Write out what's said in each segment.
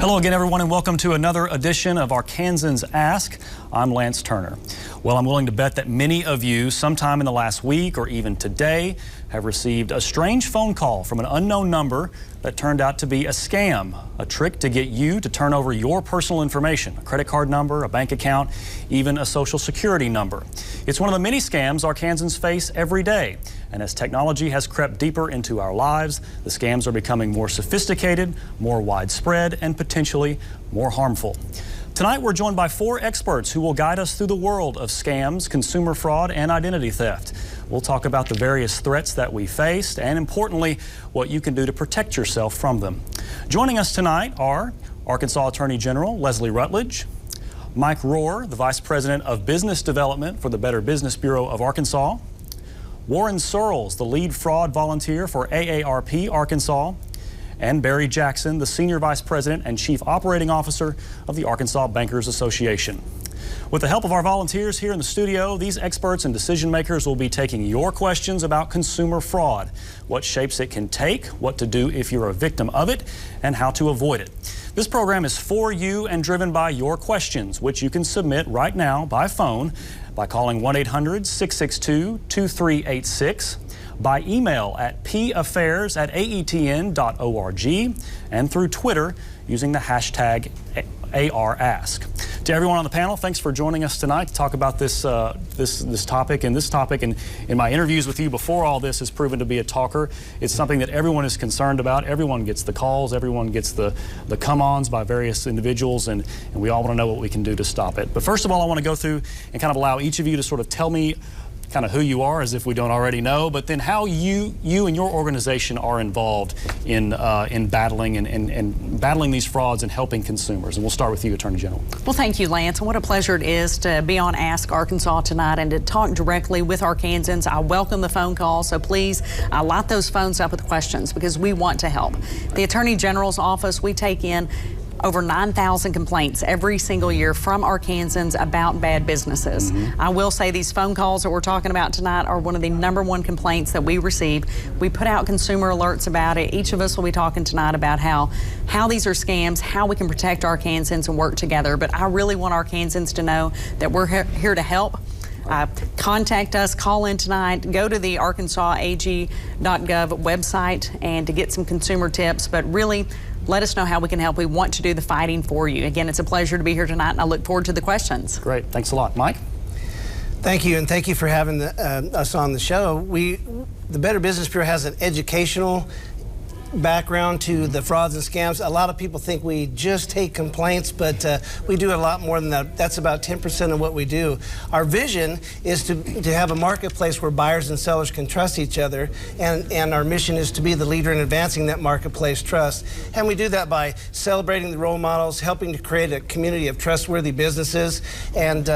Hello again, everyone, and welcome to another edition of Arkansans Ask. I'm Lance Turner. Well, I'm willing to bet that many of you, sometime in the last week or even today, have received a strange phone call from an unknown number that turned out to be a scam, a trick to get you to turn over your personal information, a credit card number, a bank account, even a social security number. It's one of the many scams Arkansans face every day. And as technology has crept deeper into our lives, the scams are becoming more sophisticated, more widespread, and potentially more harmful. Tonight, we're joined by 4 experts who will guide us through the world of scams, consumer fraud, and identity theft. We'll talk about the various threats that we faced and, importantly, what you can do to protect yourself from them. Joining us tonight are Arkansas Attorney General Leslie Rutledge, Mike Rohrer, the Vice President of Business Development for the Better Business Bureau of Arkansas, Warren Searls, the lead fraud volunteer for AARP Arkansas, and Barry Jackson, the Senior Vice President and Chief Operating Officer of the Arkansas Bankers Association. With the help of our volunteers here in the studio, these experts and decision makers will be taking your questions about consumer fraud, what shapes it can take, what to do if you're a victim of it, and how to avoid it. This program is for you and driven by your questions, which you can submit right now by phone by calling 1-800-662-2386, by email at paffairs@aetn.org, and through Twitter using the hashtag AARP. To everyone on the panel, thanks for joining us tonight to talk about this topic. And this topic, and in my interviews with you before all this, has proven to be a talker. It's something that everyone is concerned about. Everyone gets the calls. Everyone gets the come-ons by various individuals, and we all want to know what we can do to stop it. But first of all, I want to go through and kind of allow each of you to sort of tell me kind of who you are, as if we don't already know, but then how you and your organization are involved in battling and battling these frauds and helping consumers. And we'll start with you, Attorney General. Well, thank you, Lance. And what a pleasure it is to be on Ask Arkansas tonight and to talk directly with Arkansans. I welcome the phone call, so please light those phones up with questions because we want to help. The Attorney General's office, we take in over 9,000 complaints every single year from Arkansans about bad businesses. I will say these phone calls that we're talking about tonight are one of the #1 complaints that we receive. We put out consumer alerts about it. Each of us will be talking tonight about how these are scams, how we can protect Arkansans and work together. But I really want Arkansans to know that we're here to help. Contact us, call in tonight, go to the arkansasag.gov website and to get some consumer tips, but really let us know how we can help. We want to do the fighting for you. Again, it's a pleasure to be here tonight, and I look forward to the questions. Great. Thanks a lot. Mike? Thank you, and thank you for having us on the show. The Better Business Bureau has an educational background to the frauds and scams. A lot of people think we just take complaints, but we do a lot more than that. That's about 10% of what we do. Our vision is to have a marketplace where buyers and sellers can trust each other, and our mission is to be the leader in advancing that marketplace trust. And we do that by celebrating the role models, helping to create a community of trustworthy businesses, and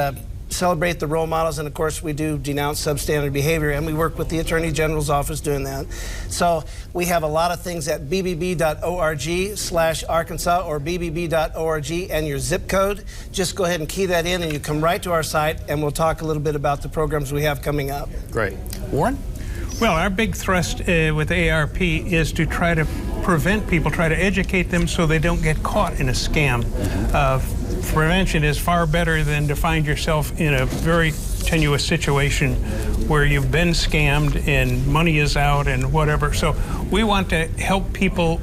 celebrate the role models, and of course we do denounce substandard behavior, and we work with the Attorney General's office doing that. So we have a lot of things at bbb.org/Arkansas or bbb.org and your zip code. Just go ahead and key that in and you come right to our site, and we'll talk a little bit about the programs we have coming up. Great. Warren? Well, our big thrust with AARP is to try to prevent people, try to educate them so they don't get caught in a scam. Prevention is far better than to find yourself in a very tenuous situation where you've been scammed and money is out and whatever. So we want to help people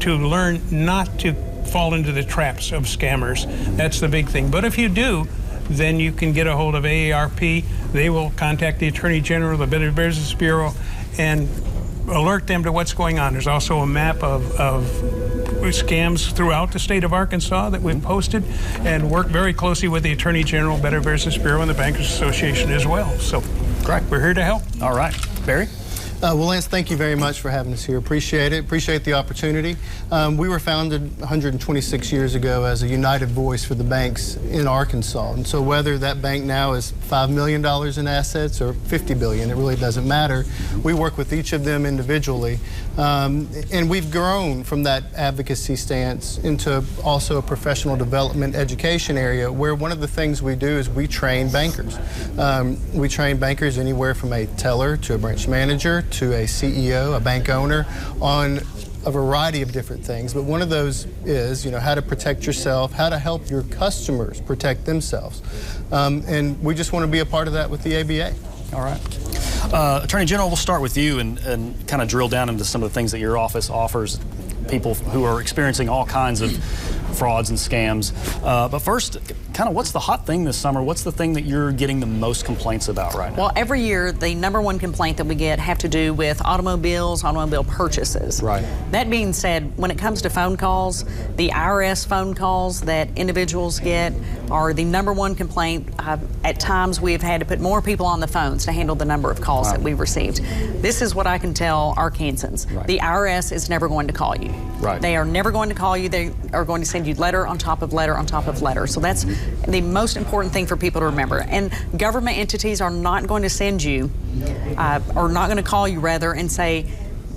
to learn not to fall into the traps of scammers. That's the big thing. But if you do, then you can get a hold of AARP. They will contact the Attorney General, the Better Business Bureau, and alert them to what's going on. There's also a map of scams throughout the state of Arkansas that we've posted, and work very closely with the Attorney General, Better Business Bureau, and the Bankers Association as well. So great. We're here to help. All right. Barry? Well, Lance, thank you very much for having us here. Appreciate it. Appreciate the opportunity. We were founded 126 years ago as a united voice for the banks in Arkansas. And so whether that bank now is $5 million in assets or $50 billion, it really doesn't matter. We work with each of them individually. And we've grown from that advocacy stance into also a professional development education area where one of the things we do is we train bankers. We train bankers anywhere from a teller to a branch manager to a CEO, a bank owner, on a variety of different things, but one of those is, how to protect yourself, how to help your customers protect themselves. And we just want to be a part of that with the ABA. All right. Attorney General, we'll start with you and kind of drill down into some of the things that your office offers people who are experiencing all kinds of frauds and scams. But first, kind of what's the hot thing this summer? What's the thing that you're getting the most complaints about right now? Well, every year, the #1 complaint that we get have to do with automobiles, automobile purchases. Right. That being said, when it comes to phone calls, the IRS phone calls that individuals get are the #1 complaint. At times, we've had to put more people on the phones to handle the number of calls that we've received. This is what I can tell Arkansans. Right. The IRS is never going to call you. Right. They are never going to call you. They are going to send you letter on top of letter on top of letter. So that's the most important thing for people to remember. And government entities are not going to send you, or not going to call you rather, and say,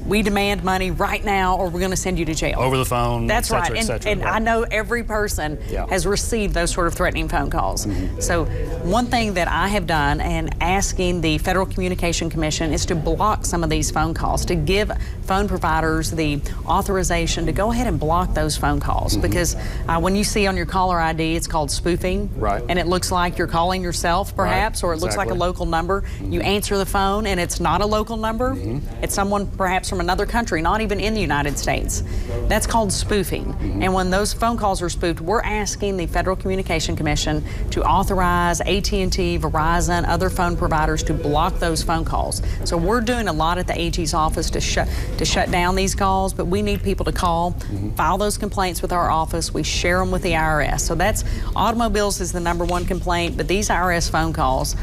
we demand money right now or we're going to send you to jail. Over the phone, That's et cetera, right. et cetera. And I know every person has received those sort of threatening phone calls. So one thing that I have done and asking the Federal Communication Commission is to block some of these phone calls, to give phone providers the authorization to go ahead and block those phone calls. Because when you see on your caller ID, it's called spoofing. Right. And it looks like you're calling yourself perhaps, or it looks like a local number. You answer the phone and it's not a local number. It's someone perhaps from another country, not even in the United States. That's called spoofing. And when those phone calls are spoofed, we're asking the Federal Communication Commission to authorize AT&T, Verizon, other phone providers to block those phone calls. So we're doing a lot at the AG's office to shut down these calls, but we need people to call, file those complaints with our office. We share them with the IRS. So that's automobiles is the #1 complaint, but these IRS phone calls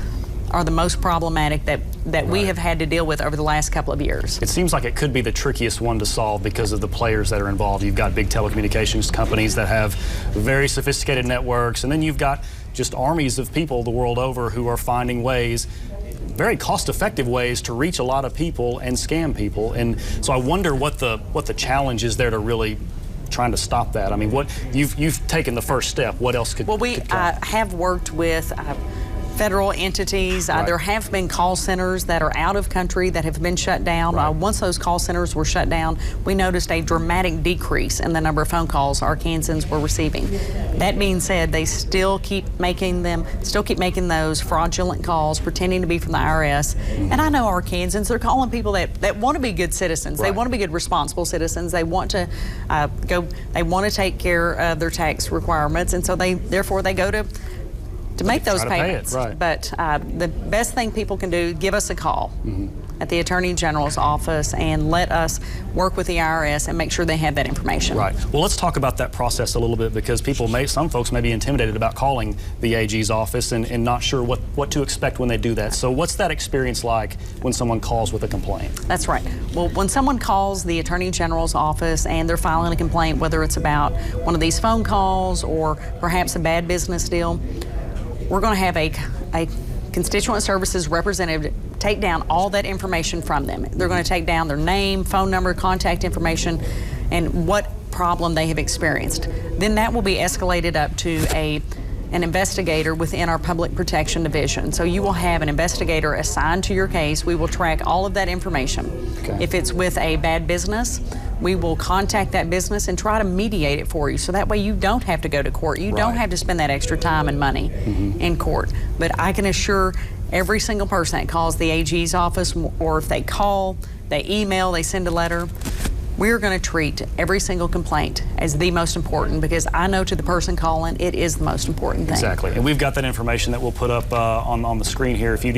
are the most problematic that we have had to deal with over the last couple of years. It seems like it could be the trickiest one to solve because of the players that are involved. You've got big telecommunications companies that have very sophisticated networks, and then you've got just armies of people the world over who are finding ways, very cost-effective ways, to reach a lot of people and scam people. And so I wonder what the challenge is there to really trying to stop that. I mean, what you've taken the first step. What else could? Well, we have worked with federal entities. There have been call centers that are out of country that have been shut down. Once those call centers were shut down, we noticed a dramatic decrease in the number of phone calls Arkansans were receiving. That being said, they still keep making those fraudulent calls, pretending to be from the IRS. And I know Arkansans, they're calling people that want to be good citizens. They want to be good, responsible citizens. They want to they want to take care of their tax requirements, and so therefore they go to make those payments. But the best thing people can do, give us a call at the Attorney General's office and let us work with the IRS and make sure they have that information. Right. Well, let's talk about that process a little bit, because some folks may be intimidated about calling the AG's office and not sure what to expect when they do that. So what's that experience like when someone calls with a complaint? That's right. Well, when someone calls the Attorney General's office and they're filing a complaint, whether it's about one of these phone calls or perhaps a bad business deal, we're going to have a constituent services representative take down all that information from them. They're going to take down their name, phone number, contact information, and what problem they have experienced. Then that will be escalated up to an investigator within our Public Protection Division. So you will have an investigator assigned to your case. We will track all of that information. If it's with a bad business, we will contact that business and try to mediate it for you, so that way you don't have to go to court. You don't have to spend that extra time and money in court. But I can assure every single person that calls the AG's office, or if they call, they email, they send a letter, we're going to treat every single complaint as the most important, because I know to the person calling, it is the most important thing. Exactly. And we've got that information that we'll put up on the screen here. If you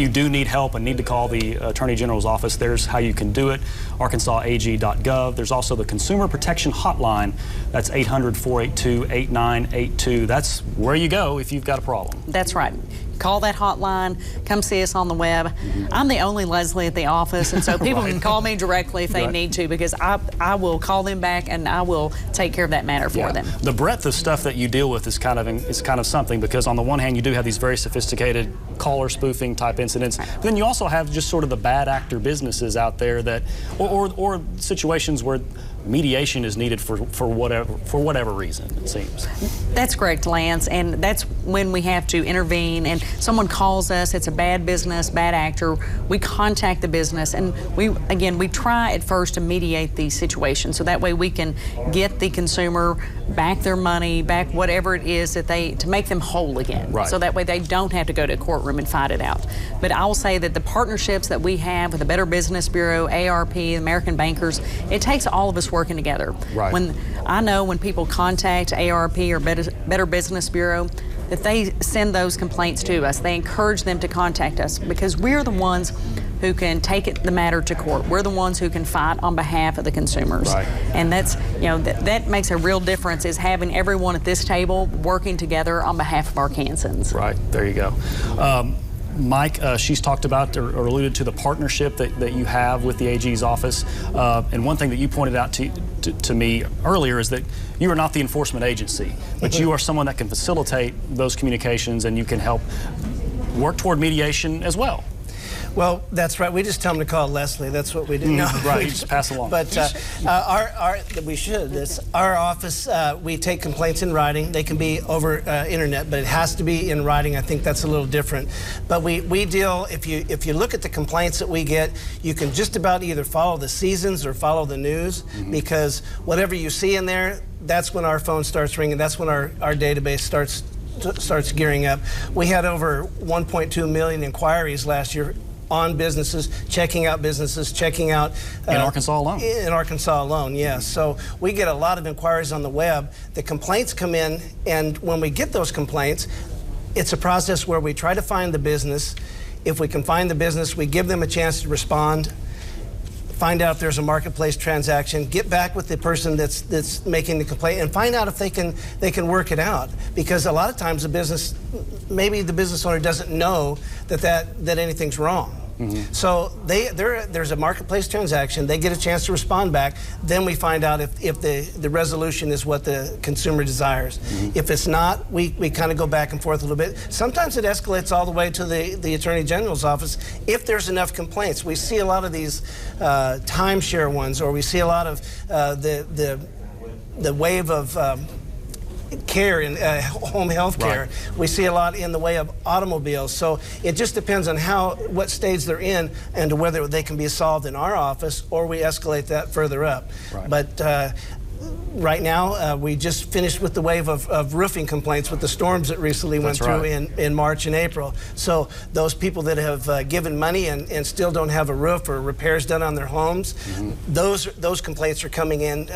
do need help and need to call the Attorney General's office, there's how you can do it. ArkansasAG.gov. There's also the Consumer Protection Hotline. That's 800-482-8982. That's where you go if you've got a problem. That's right. Call that hotline, come see us on the web. I'm the only Leslie at the office, and so people can call me directly if they need to, because I will call them back and I will take care of that matter for them. The breadth of stuff that you deal with is kind of something, because on the one hand you do have these very sophisticated caller spoofing type incidents, but then you also have just sort of the bad actor businesses out there that, or situations where mediation is needed for whatever reason, it seems. That's correct, Lance, and that's when we have to intervene. And someone calls us, it's a bad business, bad actor. We contact the business, and we try at first to mediate these situations, so that way we can get the consumer back their money, back whatever it is that to make them whole again. Right. So that way they don't have to go to a courtroom and fight it out. But I will say that the partnerships that we have with the Better Business Bureau, AARP, American Bankers, it takes all of us working together. Right. When people contact AARP or Better Business Bureau, that they send those complaints to us. They encourage them to contact us because we're the ones who can take the matter to court. We're the ones who can fight on behalf of the consumers. Right. And that's, that makes a real difference, is having everyone at this table working together on behalf of Arkansans. Right, there you go. Mike, she's talked about or alluded to the partnership that you have with the AG's office. And one thing that you pointed out to me earlier is that you are not the enforcement agency, but you are someone that can facilitate those communications, and you can help work toward mediation as well. Well, that's right. We just tell them to call Leslie. That's what we do. No, right, you just pass along. But our office, we take complaints in writing. They can be over internet, but it has to be in writing. I think that's a little different. But we deal, if you look at the complaints that we get, you can just about either follow the seasons or follow the news, because whatever you see in there, that's when our phone starts ringing. That's when our database starts gearing up. We had over 1.2 million inquiries last year on businesses, checking out businesses, checking out... in Arkansas alone? In Arkansas alone, yes. So we get a lot of inquiries on the web. The complaints come in, and when we get those complaints, it's a process where we try to find the business. If we can find the business, we give them a chance to respond, find out if there's a marketplace transaction, get back with the person that's making the complaint, and find out if they can work it out. Because a lot of times maybe the business owner doesn't know that anything's wrong. So there's a marketplace transaction, they get a chance to respond back, then we find out if the resolution is what the consumer desires. If it's not, we kind of go back and forth a little bit. Sometimes it escalates all the way to the Attorney General's office if there's enough complaints. We see a lot of these timeshare ones, or we see a lot of the wave of care in home health care. Right. We see a lot in the way of automobiles. So it just depends on what stage they're in, and to whether they can be solved in our office or we escalate that further up. Right. But right now, we just finished with the wave of roofing complaints with the storms that recently went through in March and April. So those people that have given money and still don't have a roof or repairs done on their homes, those complaints are coming in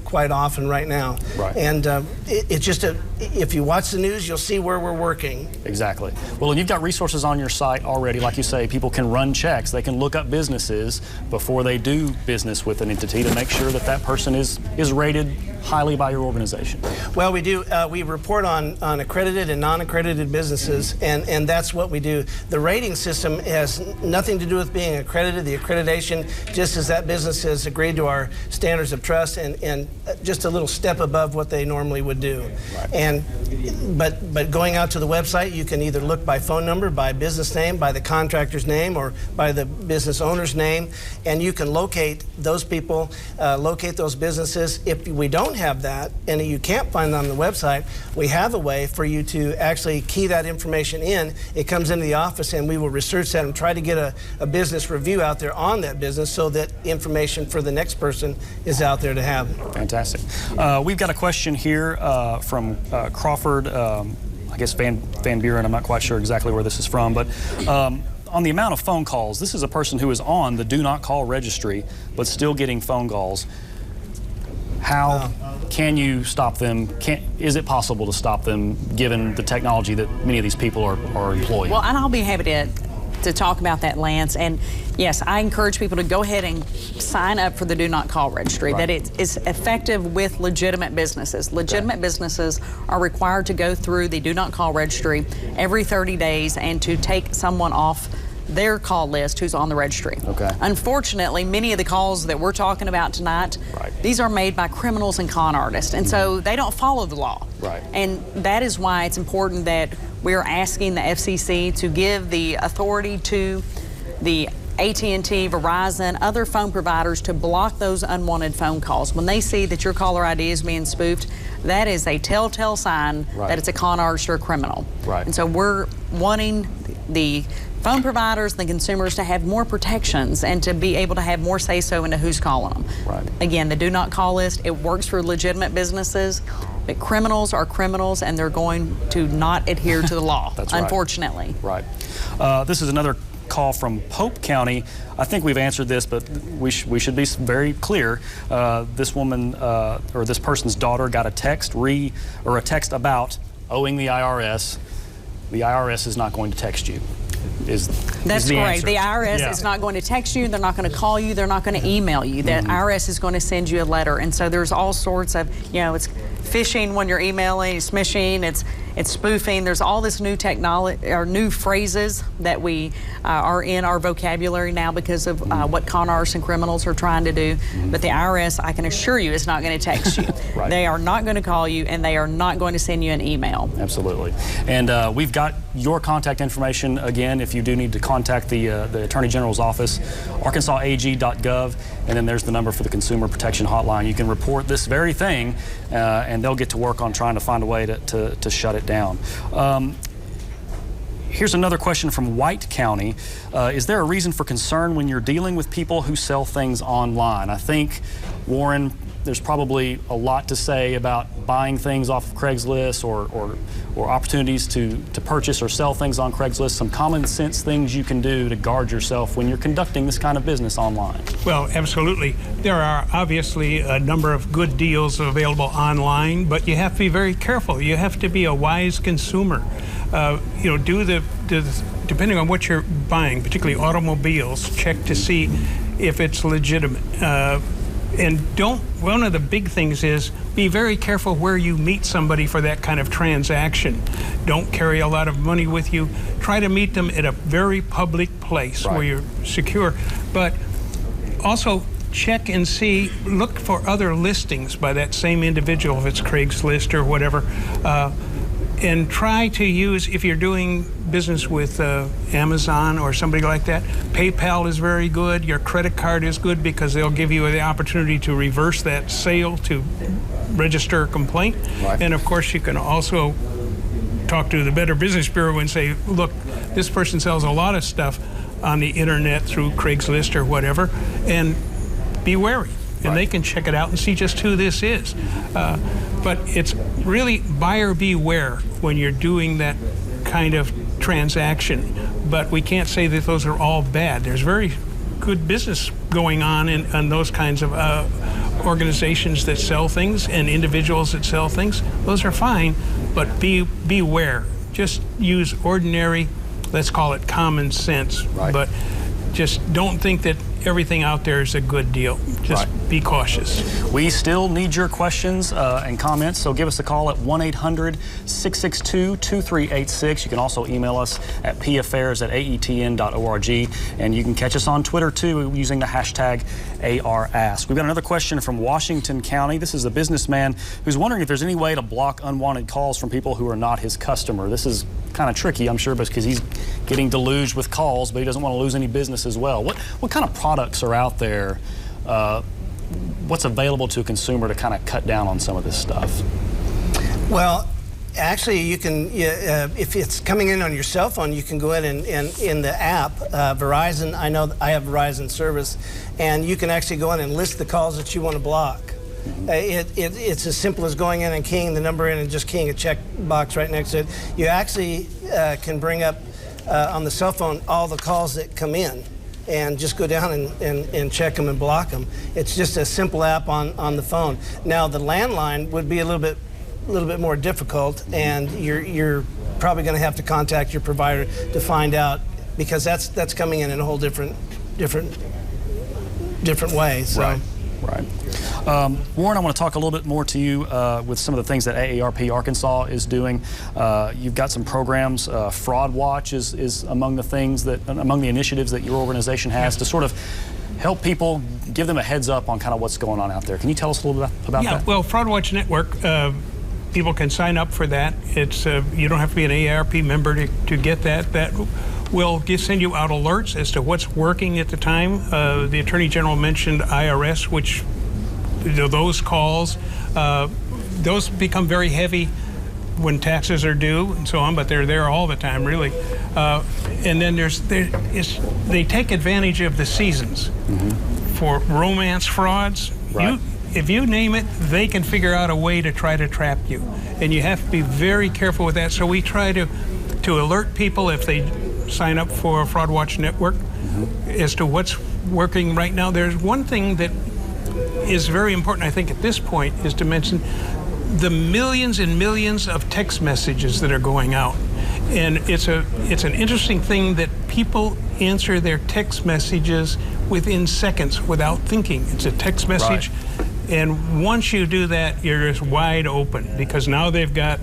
quite often right now. Right. And it's just if you watch the news, you'll see where we're working. Exactly. Well, and you've got resources on your site already. Like you say, people can run checks. They can look up businesses before they do business with an entity to make sure that person is rated highly by your organization. Well, we do. We report on accredited and non-accredited businesses, and that's what we do. The rating system has nothing to do with being accredited. The accreditation, just as that business has agreed to our standards of trust and just a little step above what they normally would do. Right. But going out to the website, you can either look by phone number, by business name, by the contractor's name, or by the business owner's name, and you can locate those people, locate those businesses. If we don't have that and you can't find them on the website, we have a way for you to actually key that information in. It comes into the office, and we will research that and try to get a business review out there on that business, so that information for the next person is out there to have. Fantastic. We've got a question here from Crawford, I guess Van Buren. I'm not quite sure exactly where this is from, but on the amount of phone calls, this is a person who is on the Do Not Call registry but still getting phone calls. How can you stop them? Is it possible to stop them, given the technology that many of these people are employing? Well, and I'll be happy to talk about that, Lance. And yes, I encourage people to go ahead and sign up for the Do Not Call registry, that it is effective with legitimate businesses. Legitimate businesses are required to go through the Do Not Call registry every 30 days and to take someone off their call list who's on the registry. Okay. Unfortunately, many of the calls that we're talking about tonight, these are made by criminals and con artists, and so they don't follow the law. Right. And that is why it's important that we're asking the FCC to give the authority to the AT&T, Verizon, other phone providers to block those unwanted phone calls. When they see that your caller ID is being spoofed, that is a telltale sign that it's a con artist or a criminal. Right. And so we're wanting the phone providers, the consumers, to have more protections and to be able to have more say-so into who's calling them. Right. Again, the do not call list, it works for legitimate businesses, but criminals are criminals and they're going to not adhere to the law, That's right. Unfortunately. Right. This is another call from Pope County. I think we've answered this, but we should be very clear. This woman or this person's daughter got a text about owing the IRS. The IRS is not going to text you. That's the great. answer. The IRS is not going to text you. They're not going to call you. They're not going to email you. The IRS is going to send you a letter. And so there's all sorts of, it's phishing when you're emailing, it's smishing, it's spoofing. There's all this new technology or new phrases that we are in our vocabulary now because of what con artists and criminals are trying to do. But the IRS, I can assure you, is not going to text you. Right. They are not going to call you, and they are not going to send you an email. Absolutely. And we've got your contact information again if you do need to contact the Attorney General's office, arkansasag.gov, and then there's the number for the Consumer Protection Hotline. You can report this very thing, and they'll get to work on trying to find a way to shut it down. Here's another question from White County. Is there a reason for concern when you're dealing with people who sell things online? I think, Warren, there's probably a lot to say about buying things off of Craigslist or opportunities to purchase or sell things on Craigslist, some common sense things you can do to guard yourself when you're conducting this kind of business online. Well, absolutely. There are obviously a number of good deals available online, but you have to be very careful. You have to be a wise consumer. Depending on what you're buying, particularly automobiles, check to see if it's legitimate. And one of the big things is be very careful where you meet somebody for that kind of transaction. Don't carry a lot of money with you. Try to meet them at a very public place where you're secure. But also check and see, look for other listings by that same individual, if it's Craigslist or whatever. And try to use, if you're doing business with Amazon or somebody like that, PayPal is very good. Your credit card is good because they'll give you the opportunity to reverse that sale to register a complaint. Right. And of course, you can also talk to the Better Business Bureau and say, look, this person sells a lot of stuff on the internet through Craigslist or whatever, and be wary. And they can check it out and see just who this is. But it's really buyer beware when you're doing that kind of transaction. But we can't say that those are all bad. There's very good business going on in those kinds of organizations that sell things and individuals that sell things. Those are fine, but beware. Just use ordinary, let's call it common sense. Right. But just don't think that everything out there is a good deal. Just be cautious. We still need your questions and comments, so give us a call at 1-800-662-2386. You can also email us at paffairs@aetn.org, and you can catch us on Twitter too using the hashtag AARAsk. We've got another question from Washington County. This is a businessman who's wondering if there's any way to block unwanted calls from people who are not his customer. This is kind of tricky, I'm sure, because he's getting deluged with calls, but he doesn't want to lose any business as well. What kind of products are out there? What's available to a consumer to kind of cut down on some of this stuff? Well, actually, you can, if it's coming in on your cell phone, you can go ahead and in the app, Verizon, I know I have Verizon service, and you can actually go in and list the calls that you want to block. It's as simple as going in and keying the number in and just keying a check box right next to it. You actually can bring up on the cell phone all the calls that come in and just go down and check them and block them. It's just a simple app on the phone. Now the landline would be a little bit more difficult, and you're probably going to have to contact your provider to find out, because that's coming in a whole different way. So. Right. Warren, I want to talk a little bit more to you with some of the things that AARP Arkansas is doing. You've got some programs. Fraud Watch is among the initiatives that your organization has to sort of help people, give them a heads up on kind of what's going on out there. Can you tell us a little bit about that? Well, Fraud Watch Network people can sign up for that. It's you don't have to be an AARP member to get that. That will send you out alerts as to what's working at the time. The Attorney General mentioned IRS, which those calls, those become very heavy when taxes are due and so on, but they're there all the time, really. And then they take advantage of the seasons. For romance frauds. Right. If you name it, they can figure out a way to try to trap you. And you have to be very careful with that. So we try to alert people if they sign up for Fraud Watch Network as to what's working right now. There's one thing that is very important, I think, at this point, is to mention the millions and millions of text messages that are going out. And it's an interesting thing that people answer their text messages within seconds without thinking. It's a text message. Right. And once you do that, you're just wide open, because now they've got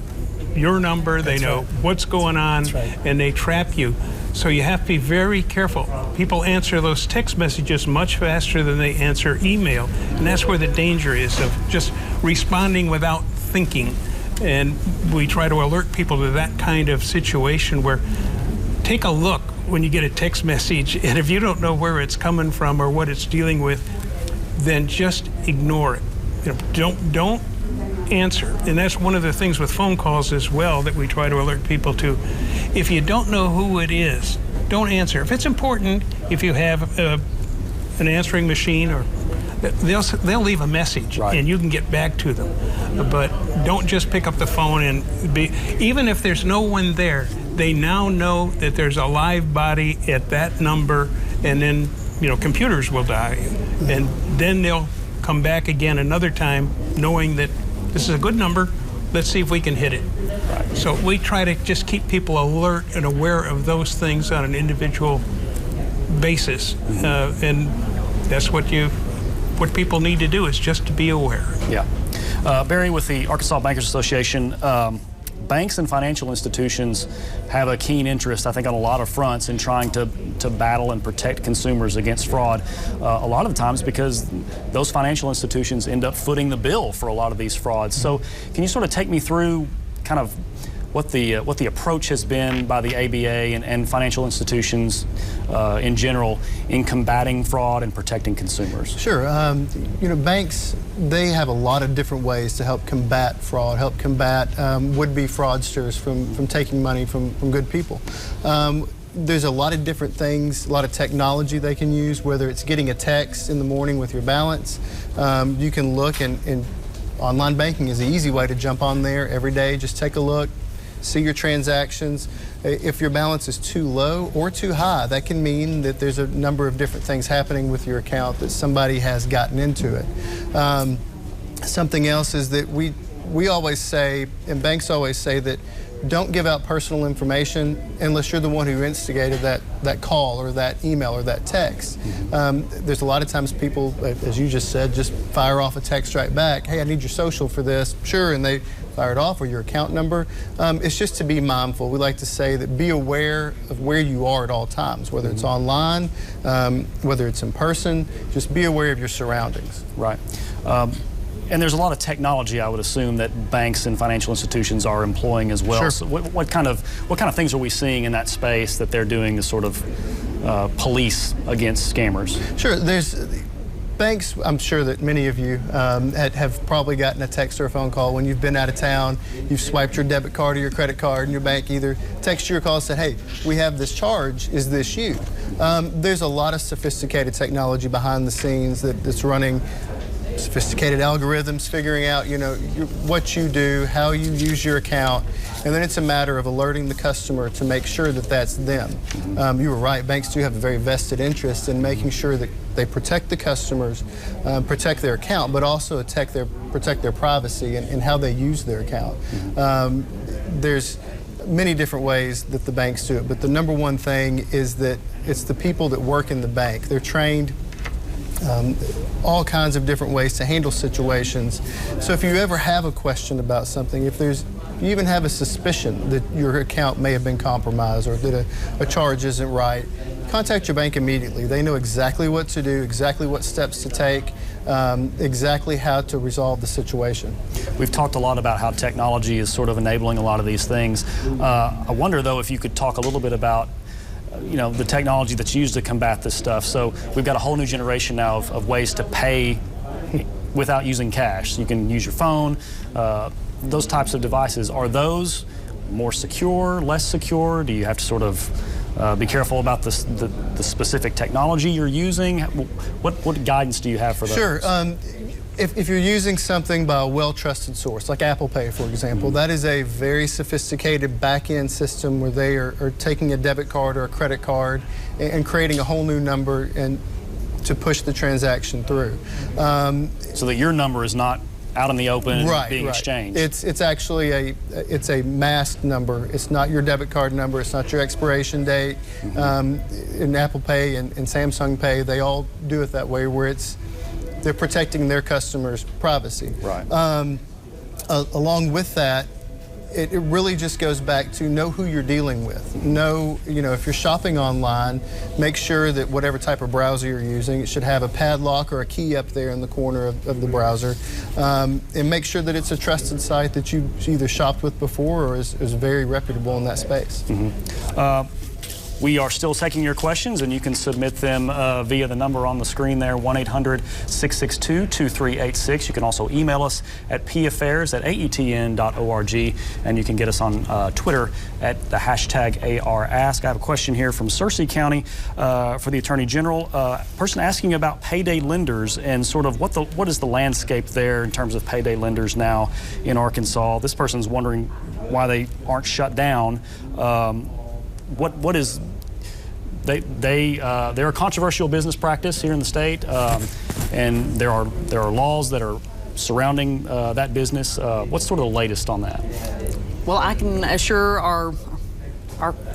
your number, they know what's going on, and they trap you. So you have to be very careful. People answer those text messages much faster than they answer email. And that's where the danger is, of just responding without thinking. And we try to alert people to that kind of situation where, take a look when you get a text message, and if you don't know where it's coming from or what it's dealing with, then just ignore it. You know, don't answer. And that's one of the things with phone calls as well that we try to alert people to. If you don't know who it is, don't answer. If it's important, if you have an answering machine, or they'll leave a message, and you can get back to them. But don't just pick up the phone and even if there's no one there, they now know that there's a live body at that number, and then, you know, computers will dial you. And then they'll come back again another time knowing that this is a good number, let's see if we can hit it. So we try to just keep people alert and aware of those things on an individual basis. And that's what people need to do, is just to be aware. Yeah. Barry, with the Arkansas Bankers Association, banks and financial institutions have a keen interest, I think, on a lot of fronts in trying to battle and protect consumers against fraud. A lot of times because those financial institutions end up footing the bill for a lot of these frauds. So can you sort of take me through kind of what the approach has been by the ABA and financial institutions in general in combating fraud and protecting consumers? Sure. You know, banks, they have a lot of different ways to help combat fraud, help combat would-be fraudsters from taking money from good people. There's a lot of different things, a lot of technology they can use, whether it's getting a text in the morning with your balance. You can look, and online banking is an easy way to jump on there every day. Just take a look, see your transactions. If your balance is too low or too high, that can mean that there's a number of different things happening with your account, that somebody has gotten into it. Something else is that we always say, and banks always say, that don't give out personal information unless you're the one who instigated that call or that email or that text. There's a lot of times people, as you just said, just fire off a text right back. Hey, I need your social for this. Sure, and they fire it off, or your account number. It's just to be mindful. We like to say that be aware of where you are at all times, whether it's online, whether it's in person. Just be aware of your surroundings. Right. And there's a lot of technology, I would assume, that banks and financial institutions are employing as well. Sure. So what kind of things are we seeing in that space that they're doing to sort of police against scammers? Sure. There's banks. I'm sure that many of you have probably gotten a text or a phone call when you've been out of town. You've swiped your debit card or your credit card, and your bank either texted you or called and said, "Hey, we have this charge. Is this you?" There's a lot of sophisticated technology behind the scenes that's running. Sophisticated algorithms figuring out, you know, what you do, how you use your account, and then it's a matter of alerting the customer to make sure that that's them. You were right, banks do have a very vested interest in making sure that they protect the customers, protect their account, but also protect their privacy and how they use their account. There's many different ways that the banks do it, but the number one thing is that it's the people that work in the bank. They're trained all kinds of different ways to handle situations. So if you ever have a question about something, if there's if you even have a suspicion that your account may have been compromised or that a charge isn't right, contact your bank immediately. They know exactly what to do, exactly what steps to take, exactly how to resolve the situation. We've talked a lot about how technology is sort of enabling a lot of these things. I wonder, though, if you could talk a little bit about the technology that's used to combat this stuff. So we've got a whole new generation now of ways to pay without using cash. So you can use your phone, those types of devices. Are those more secure, less secure? Do you have to sort of be careful about the specific technology you're using? What guidance do you have for those? Sure. If you're using something by a well-trusted source, like Apple Pay, for example, that is a very sophisticated back-end system where they are taking a debit card or a credit card and creating a whole new number and to push the transaction through. So that your number is not out in the open and being exchanged. It's actually a masked number. It's not your debit card number. It's not your expiration date. In Apple Pay and Samsung Pay, they all do it that way, where they're protecting their customers' privacy. Right. Along with that, it really just goes back to know who you're dealing with. Know, if you're shopping online, make sure that whatever type of browser you're using, it should have a padlock or a key up there in the corner of the browser. And make sure that it's a trusted site that you either shopped with before or is very reputable in that space. We are still taking your questions, and you can submit them via the number on the screen there, 1-800-662-2386. You can also email us at paffairs@aetn.org, and you can get us on Twitter at the hashtag AARP. I have a question here from Searcy County for the Attorney General. Person asking about payday lenders and sort of what is the landscape there in terms of payday lenders now in Arkansas. This person's wondering why they aren't shut down. What is they're a controversial business practice here in the state, and there are laws that are surrounding that business. What's sort of the latest on that? Well, I can assure our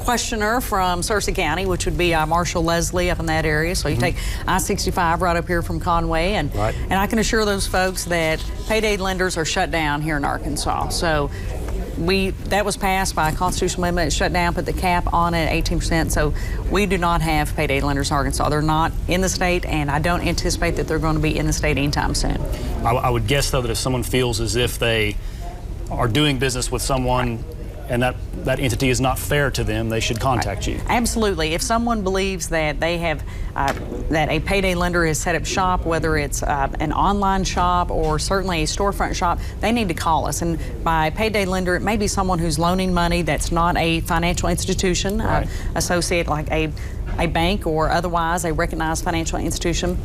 questioner from Searcy County, which would be Marshall Leslie up in that area. So you take I-65 right up here from Conway, and I can assure those folks that payday lenders are shut down here in Arkansas. So that was passed by a constitutional amendment. It shut down, put the cap on it at 18%. So we do not have payday lenders in Arkansas. They're not in the state, and I don't anticipate that they're going to be in the state anytime soon. I would guess, though, that if someone feels as if they are doing business with someone and that entity is not fair to them, they should contact you. Absolutely. If someone believes that they have that a payday lender has set up shop, whether it's an online shop or certainly a storefront shop, they need to call us. And by payday lender, it may be someone who's loaning money that's not a financial institution associated like a bank or otherwise a recognized financial institution.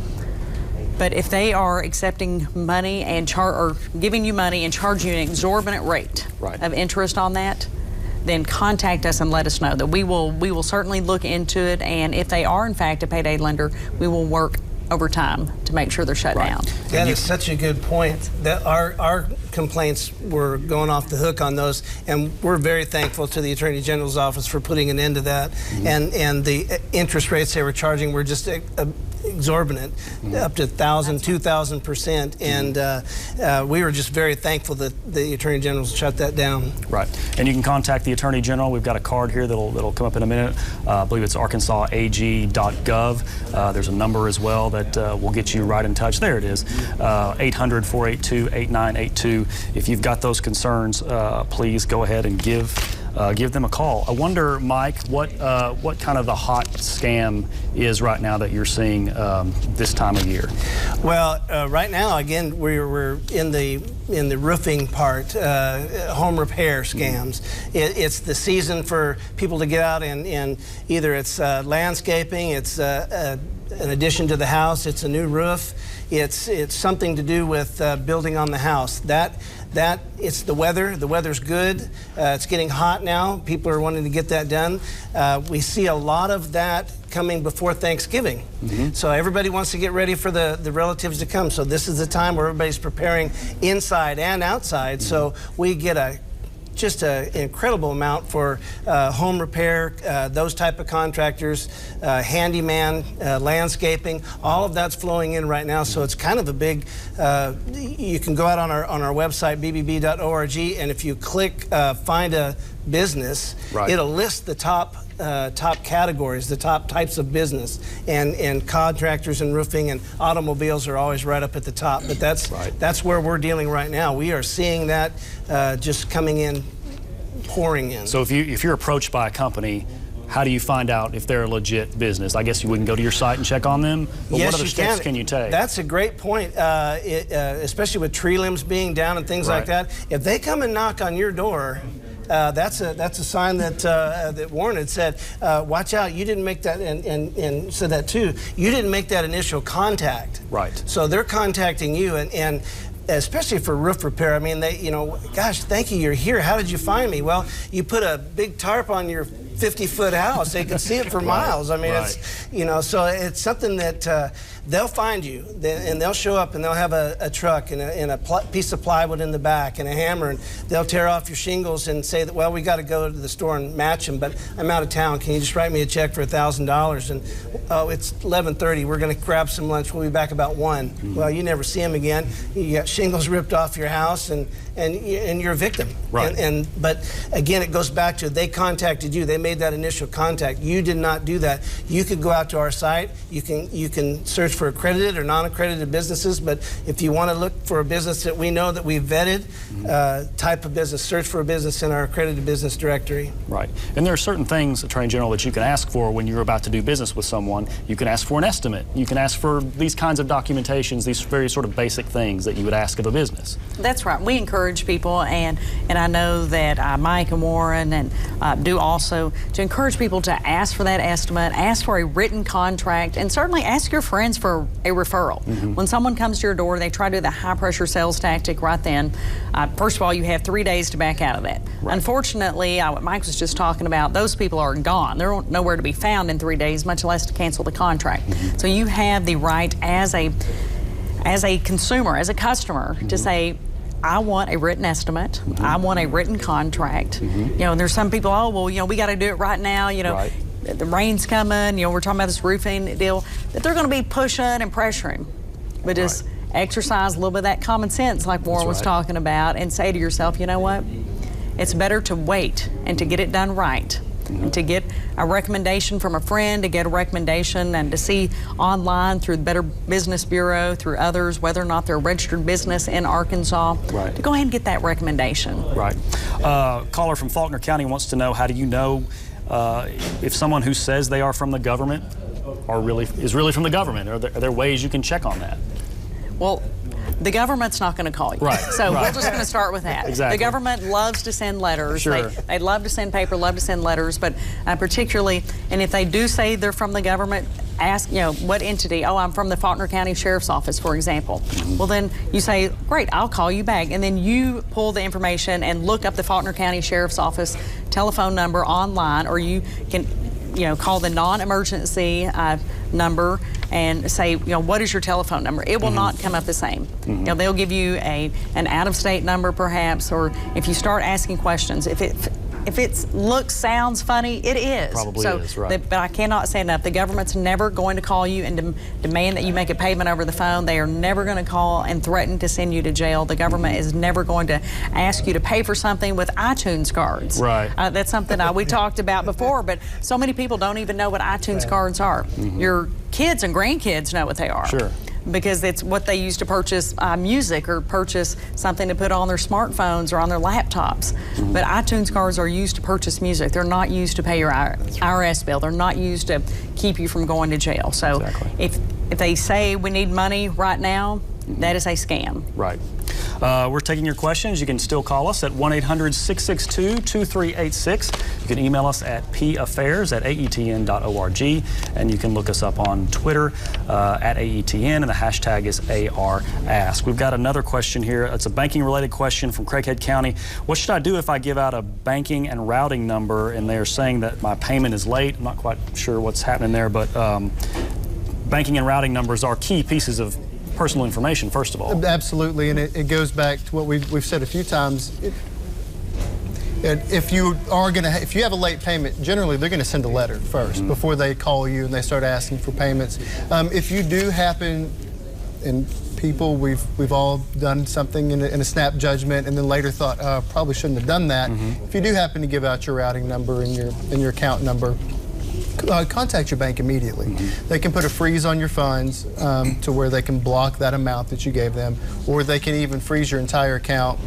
But if they are accepting money and or giving you money and charging you an exorbitant rate of interest on that, then contact us and let us know. That we will certainly look into it, and if they are in fact a payday lender, we will work overtime to make sure they're shut down. That is such a good point. That our complaints were going off the hook on those, and we're very thankful to the Attorney General's office for putting an end to that. And the interest rates they were charging were just exorbitant, up to 1,000, 2,000%, and we were just very thankful that the Attorney General shut that down. Right, and you can contact the Attorney General. We've got a card here that'll come up in a minute. I believe it's arkansasag.gov. There's a number as well that will get you right in touch. There it is, 800-482-8982. If you've got those concerns, please go ahead and give them a call. I wonder, Mike, what kind of the hot scam is right now that you're seeing this time of year? Well, right now, again, we're in the roofing part, home repair scams. It's the season for people to get out and either it's landscaping, it's an addition to the house, it's a new roof, it's something to do with building on the house. It's the weather. The weather's good. It's getting hot now. People are wanting to get that done. We see a lot of that coming before Thanksgiving. So everybody wants to get ready for the relatives to come. So this is the time where everybody's preparing inside and outside. So we get a just an incredible amount for home repair, those type of contractors, handyman, landscaping. All of that's flowing in right now, so it's kind of a big. You can go out on our website bbb.org, and if you click find a business, it'll list the top categories, the top types of business, and contractors and roofing and automobiles are always right up at the top. But that's where we're dealing right now. We are seeing that just coming in, pouring in. So if you're approached by a company, how do you find out if they're a legit business? I guess you wouldn't go to your site and check on them, but yes, what other steps can you take? That's a great point, especially with tree limbs being down and things like that. If they come and knock on your door, that's a sign that that Warren had said, watch out, you didn't make that, and said that too, you didn't make that initial contact. Right. So they're contacting you, and especially for roof repair, I mean, they, gosh, thank you, you're here. How did you find me? Well, you put a big tarp on your 50-foot house. They can see it for miles. I mean, it's, so it's something that they'll find you, and they'll show up, and they'll have a truck and a piece of plywood in the back and a hammer, and they'll tear off your shingles and say that, well, we got to go to the store and match them, but I'm out of town. Can you just write me a check for $1,000? And oh, it's 11:30. We're going to grab some lunch. We'll be back about 1. Well, you never see them again. You got shingles ripped off your house, and you're a victim. Right. But again, it goes back to they contacted you. They made that initial contact. You did not do that. You could go out to our site. You can search for accredited or non-accredited businesses, but if you want to look for a business that we know that we've vetted, type of business, search for a business in our accredited business directory. Right. And there are certain things, Attorney General, that you can ask for when you're about to do business with someone. You can ask for an estimate. You can ask for these kinds of documentations, these very sort of basic things that you would ask of a business. That's right. We encourage people, and I know that Mike and Warren and do also, to encourage people to ask for that estimate, ask for a written contract, and certainly ask your friends for a referral. When someone comes to your door, they try to do the high-pressure sales tactic right then. First of all, you have 3 days to back out of that. Right. Unfortunately, what Mike was just talking about, those people are gone. They're nowhere to be found in 3 days, much less to cancel the contract. So you have the right as a consumer, as a customer, to say, I want a written estimate. I want a written contract. And there's some people, oh, well, we got to do it right now. The rain's coming. We're talking about this roofing deal. That they're going to be pushing and pressuring, but just exercise a little bit of that common sense, like Warren was talking about, and say to yourself, you know what? It's better to wait and to get it done right. And to get a recommendation from a friend, to get a recommendation and to see online through the Better Business Bureau, through others, whether or not they're a registered business in Arkansas, to go ahead and get that recommendation. Right. Caller from Faulkner County wants to know, how do you know if someone who says they are from the government is really from the government? Are there ways you can check on that? Well, the government's not going to call you. Right. So we're just going to start with that. Exactly. The government loves to send letters. Sure. They love to send paper, love to send letters, but particularly, and if they do say they're from the government, ask, what entity? Oh, I'm from the Faulkner County Sheriff's Office, for example. Well, then you say, great, I'll call you back. And then you pull the information and look up the Faulkner County Sheriff's Office telephone number online, or you can call the non-emergency number and say, what is your telephone number? It will not come up the same. They'll give you an out-of-state number perhaps, or if you start asking questions, if it sounds funny, it is. Probably is, right. But I cannot say enough. The government's never going to call you and demand that you make a payment over the phone. They are never going to call and threaten to send you to jail. The government is never going to ask you to pay for something with iTunes cards. Right. That's something we talked about before, but so many people don't even know what iTunes cards are. Your kids and grandkids know what they are. Sure. Because it's what they use to purchase music or purchase something to put on their smartphones or on their laptops. But iTunes cards are used to purchase music. They're not used to pay your IRS bill. They're not used to keep you from going to jail. So if they say we need money right now, that is a scam. Right. We're taking your questions. You can still call us at 1-800-662-2386. You can email us at paffairs@aetn.org, and you can look us up on Twitter at AETN, and the hashtag is AARP. We've got another question here. It's a banking-related question from Craighead County. What should I do if I give out a banking and routing number and they're saying that my payment is late? I'm not quite sure what's happening there, but banking and routing numbers are key pieces of personal information, first of all. Absolutely, and it goes back to what we've said a few times. And if you have a late payment, generally they're going to send a letter first before they call you and they start asking for payments. If you do happen, and people, we've all done something in a snap judgment and then later thought, probably shouldn't have done that. If you do happen to give out your routing number and your account number, contact your bank immediately. They can put a freeze on your funds to where they can block that amount that you gave them, or they can even freeze your entire account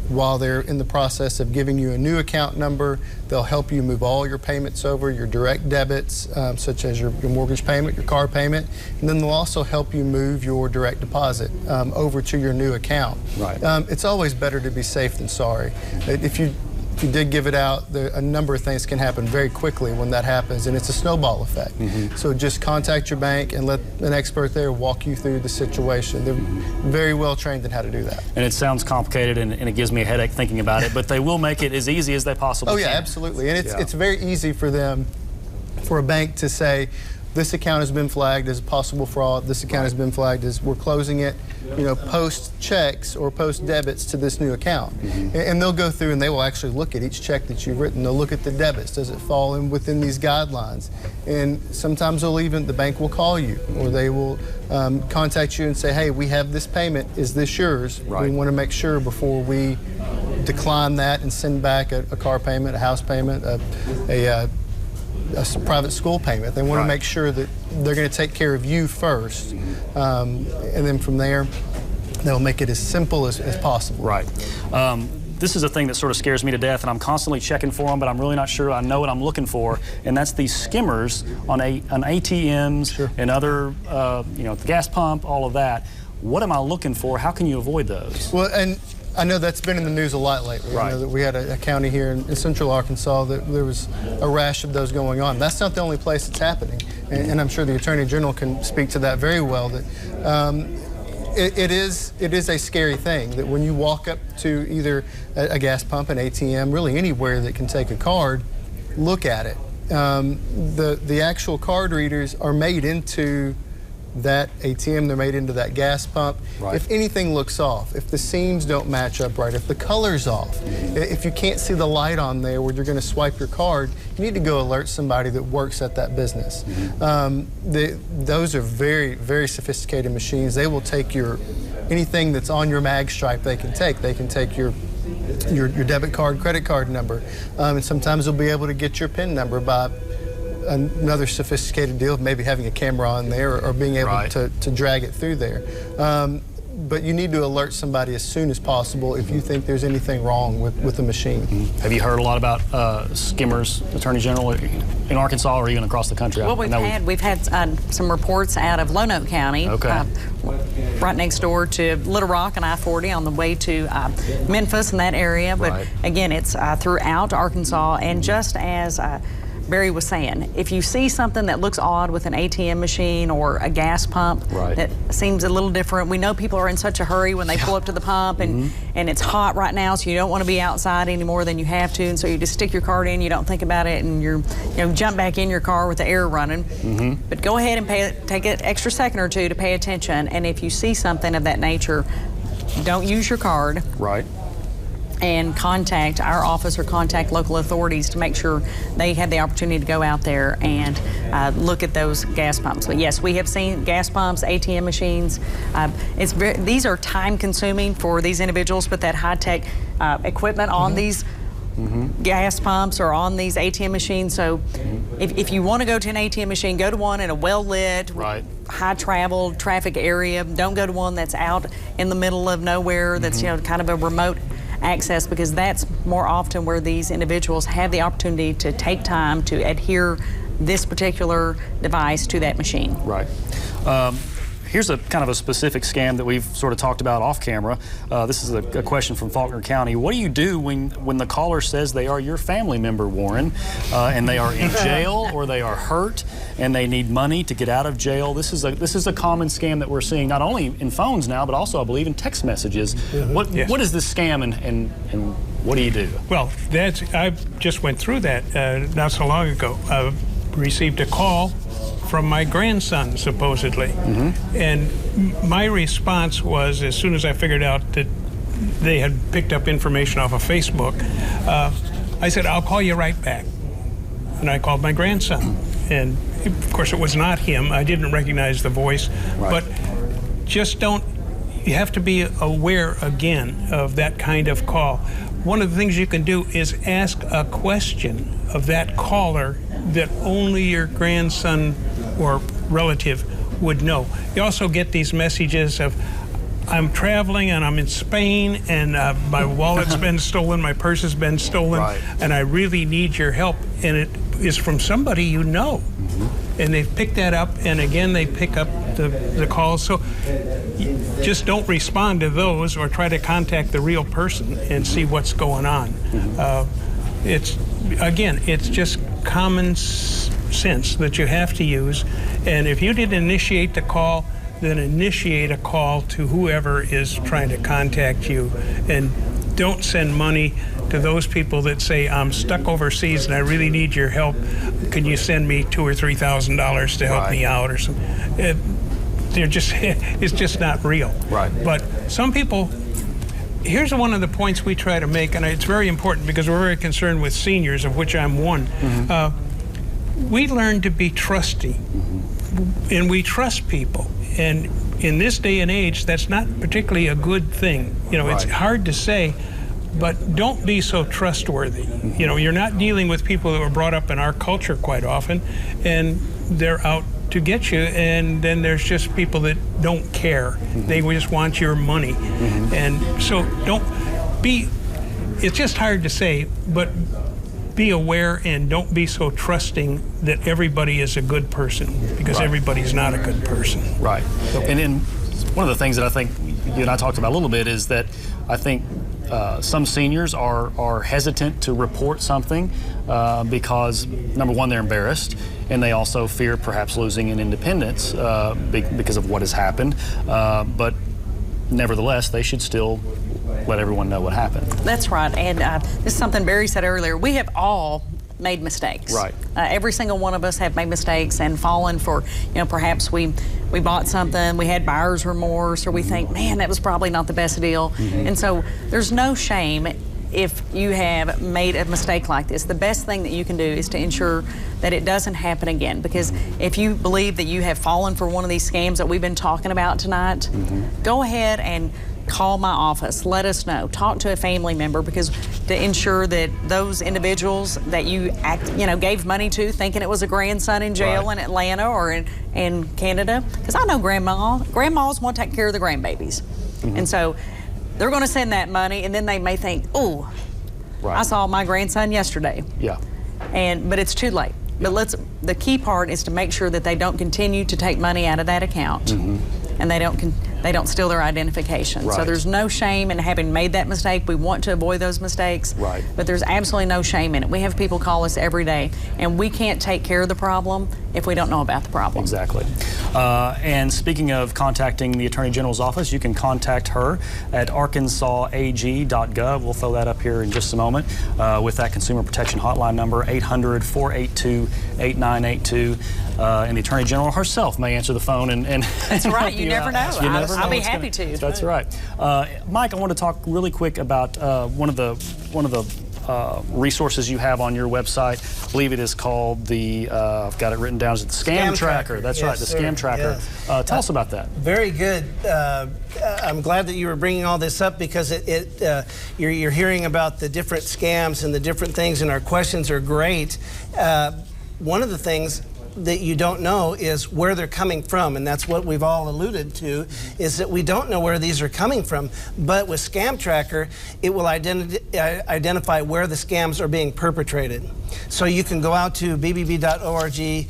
while they're in the process of giving you a new account number. They'll help you move all your payments over, your direct debits, such as your mortgage payment, your car payment, and then they'll also help you move your direct deposit over to your new account. Right. It's always better to be safe than sorry. If you did give it out, a number of things can happen very quickly when that happens, and it's a snowball effect. So just contact your bank and let an expert there walk you through the situation. They're very well trained in how to do that. And it sounds complicated, and it gives me a headache thinking about it, but they will make it as easy as they possibly can. Oh yeah, absolutely. And it's very easy for a bank to say, this account has been flagged as possible fraud, this account has been flagged as we're closing it, post checks or post debits to this new account. And they'll go through and they will actually look at each check that you've written. They'll look at the debits. Does it fall in within these guidelines? And sometimes the bank will call you, or they will contact you and say, hey, we have this payment, is this yours? We want to make sure before we decline that and send back a car payment, a house payment, a private school payment. They want to make sure that they're going to take care of you first, and then from there they'll make it as simple as possible. Right. This is a thing that sort of scares me to death, and I'm constantly checking for them, but I'm really not sure I know what I'm looking for, and that's these skimmers on ATMs and other, the gas pump, all of that. What am I looking for? How can you avoid those? Well, and I know that's been in the news a lot lately. I know that we had a county here in central Arkansas that there was a rash of those going on. That's not the only place it's happening, and I'm sure the Attorney General can speak to that very well. That it is a scary thing that when you walk up to either a gas pump, an ATM, really anywhere that can take a card, look at it. The actual card readers are made into that ATM, they're made into that gas pump. If anything looks off, if the seams don't match up right, if the color's off, if you can't see the light on there where you're going to swipe your card, you need to go alert somebody that works at that business. Those are very, very sophisticated machines. They will take anything that's on your mag stripe they can take. They can take your debit card, credit card number, and sometimes they'll be able to get your PIN number by another sophisticated deal of maybe having a camera on there or being able to drag it through there. But you need to alert somebody as soon as possible if you think there's anything wrong with the machine. Have you heard a lot about skimmers, Attorney General, in Arkansas or even across the country? Well, we've had some reports out of Lonoke County, right next door to Little Rock and I-40 on the way to Memphis and that area. But again, it's throughout Arkansas, and just as Barry was saying, if you see something that looks odd with an ATM machine or a gas pump that seems a little different, we know people are in such a hurry when they pull up to the pump, and it's hot right now, so you don't want to be outside any more than you have to, and so you just stick your card in, you don't think about it, and you jump back in your car with the air running. But go ahead and take an extra second or two to pay attention, and if you see something of that nature, don't use your card. And contact our office or contact local authorities to make sure they have the opportunity to go out there and look at those gas pumps. But yes, we have seen gas pumps, ATM machines. These are time consuming for these individuals, but that high-tech equipment on these gas pumps or on these ATM machines. So if you want to go to an ATM machine, go to one in a well-lit, high-travel traffic area. Don't go to one that's out in the middle of nowhere, that's kind of a remote access, because that's more often where these individuals have the opportunity to take time to adhere this particular device to that machine. Here's a kind of a specific scam that we've sort of talked about off camera. This is a question from Faulkner County. What do you do when the caller says they are your family member, Warren, and they are in jail or they are hurt and they need money to get out of jail? This is a common scam that we're seeing not only in phones now, but also I believe in text messages. What is this scam and what do you do? Well, I just went through that not so long ago. I received a call from my grandson, supposedly. And my response was, as soon as I figured out that they had picked up information off of Facebook, I said, I'll call you right back. And I called my grandson. And of course, it was not him. I didn't recognize the voice. Right. But just don't, you have to be aware again of that kind of call. One of the things you can do is ask a question of that caller that only your grandson or relative would know. You also get these messages of, I'm traveling and I'm in Spain and my wallet's been stolen, my purse has been stolen, right. and I really need your help. And it is from somebody you know. And they've picked that up, and again, they pick up the calls. So just don't respond to those or try to contact the real person and see what's going on. It's just common sense that you have to use. And if you didn't initiate the call, then initiate a call to whoever is trying to contact you. And don't send money to those people that say, I'm stuck overseas and I really need your help. Can you send me $2,000 or $3,000 to help me out or something? It's just not real. Right. But some people, here's one of the points we try to make, and it's very important because we're very concerned with seniors, of which I'm one. We learn to be trusting, and we trust people. And in this day and age, that's not particularly a good thing. You know, It's hard to say, but don't be so trustworthy. You know, you're not dealing with people that were brought up in our culture quite often, and they're out to get you, and then there's just people that don't care. They just want your money. And so don't be, it's just hard to say, but be aware and don't be so trusting that everybody is a good person, because everybody's not a good person. Right. And then one of the things that I think you and I talked about a little bit is that I think some seniors are hesitant to report something because, number one, they're embarrassed, and they also fear perhaps losing an independence because of what has happened. But nevertheless, they should still let everyone know what happened. That's right. And this is something Barry said earlier. We have all made mistakes. Right. Every single one of us have made mistakes and fallen for, perhaps we bought something, we had buyer's remorse, or we think, man, that was probably not the best deal. And so there's no shame if you have made a mistake like this. The best thing that you can do is to ensure that it doesn't happen again, because if you believe that you have fallen for one of these scams that we've been talking about tonight, go ahead and call my office, let us know, talk to a family member, because to ensure that those individuals that you gave money to thinking it was a grandson in jail in Atlanta or in Canada, because I know grandmas want to take care of the grandbabies. And so they're going to send that money, and then they may think, oh, I saw my grandson yesterday. But it's too late. But the key part is to make sure that they don't continue to take money out of that account, and they don't steal their identification. So there's no shame in having made that mistake. We want to avoid those mistakes, but there's absolutely no shame in it. We have people call us every day, and we can't take care of the problem if we don't know about the problem. Exactly. And speaking of contacting the Attorney General's office, you can contact her at arkansasag.gov. We'll throw that up here in just a moment with that Consumer Protection Hotline number, 800-482-8982. And the Attorney General herself may answer the phone and That's right. You never know. I'll be happy to. That's right. Mike, I want to talk really quick about one of the resources you have on your website. I believe it is called the, I've got it written down as the Scam Tracker. That's right, the Scam Tracker. Tell us about that. Very good. I'm glad that you were bringing all this up, because you're hearing about the different scams and the different things, and our questions are great. One of the things that you don't know is where they're coming from, and that's what we've all alluded to, is that we don't know where these are coming from. But with Scam Tracker, it will identify where the scams are being perpetrated. So you can go out to bbb.org,